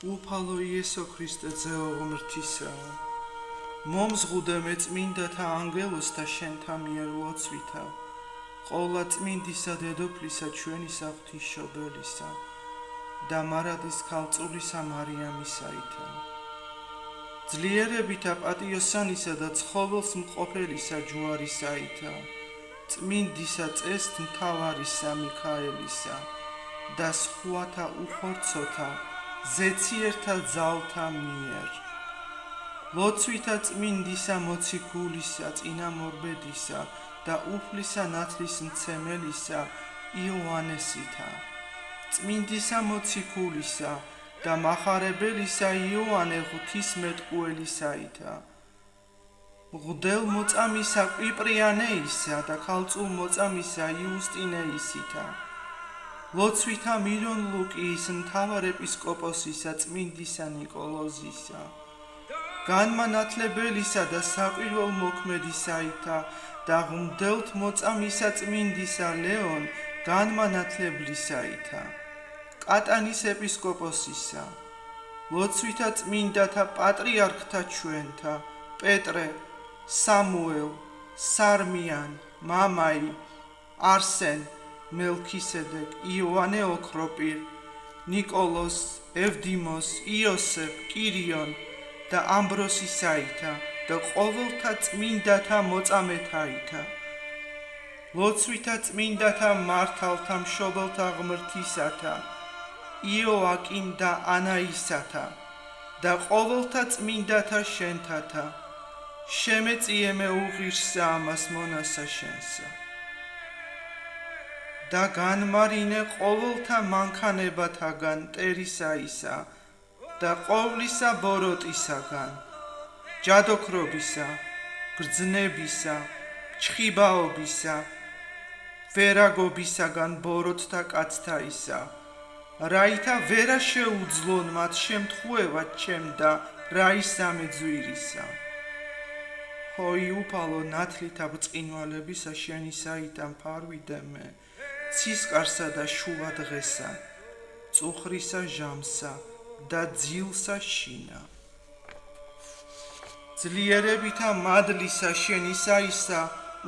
უფალო იესო ქრისტე ძეო ღმრთისა, მომზღუდე მეწმინდათა ანგელოზთა შენთა მიერ ლოცვითა, ყოლა წმინდისა დედოფლისა ჩვენი ღვთისმშობელისა და მარადის ქალწულისა მარიამისაითა. ძლიერებითა პატიოსანისა და ცხოველს მყოფელისა ჯვარისაითა, წმინდისა წესთ მთავარისა მიქაელისა და სხვათა უხორცოთა ზეციერთა ძალთა მიერ. ლოცვითა წმინდისა მოციქულისა წინამორბედისა და უფლისა ნათლის მცემელისა იოანესითა, წმინდისა მოციქულისა და მახარებელისა იოანე ღვთისმეტყუელისაითა, მღვდელ მოწამისა კვიპრიანეისა და ქალწულ მოწამისა იუსტინეისითა, ლოცვითა მირონ ლუკიის მთავარ ეპისკოპოსისა წმინდისა ნიკოლოზისა, განმანათლებელისა და საყირველ მოქმედისაითა და მღვდელთ მოწამისა წმინდისა ლეონ განმანათებლისაითა, კატანის ეპისკოპოსისა, ლოცვითა წმინდათა პატრიარქთა ჩვენთა პეტრე, სამუელ, სარმიან, მამაი, არსენ, მელქისედეკ, იოანე ოქროპირ, ნიკოლოს, ევდიმოს, იოსებ, კირიონ და ამბროსისაითა და ყოველთა წმინდათა მოწამეთაითა, ლოცვითა წმინდათა მართალთა მშობელთა ღმრთისათა, იოაკიმ და ანაისათა და ყოველთა წმინდათა შენთათა, შემეწიე მე უღირსა ამას მონასა შენსა. და განმარინე ყოველთა მანქანებათაგან მტერისაისა და ყოვლისა ბოროტისაგან, ჯადოქრობისა, გრძნებისა, ჩხიბაობისა, ვერაგობისაგან ბოროტთა კაცთაისა, რაითა ვერა შეუძლონ მათ შემთხვევად ჩემ და რაისამე ძვირისა. ჰოი უფალო ნათლითა ბრწყინვალებისა შენისაითა მფარვიდე მე, ცისკარსა და შუა დღესა, წუხრისა ჟამსა და ძილსა შინა. ძლიერებითა მადლისა შენისაისა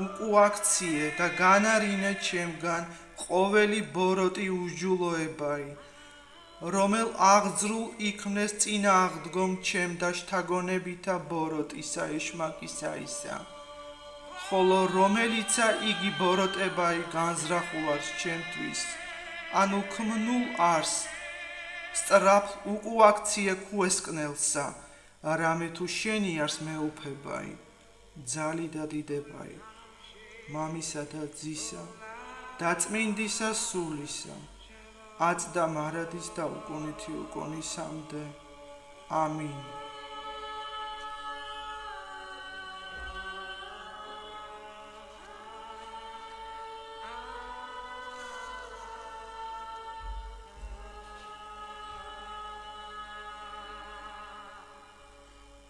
უკუაქციე და განარინე ჩემგან ყოველი ბოროტი უსჯულოებაი, რომელ აღძრულ იქმნეს წინააღდგომ ჩემ და შთაგონებითა ბოროტისა ეშმაკისაისა, ხოლო რომელიცა იგი ბოროტებაი განზრახულარს ჩემთვის, ანუ ქმნულ არს, სწრაფ უკუაქციე ქუესკნელსა, რამე თუ შენი არს მეუფებაი, ძალი და დიდებაი, მამისა და ძისა და წმინდისა სულისა, აც და მარადის და უკუნითი უკუნისამდე. ამინ.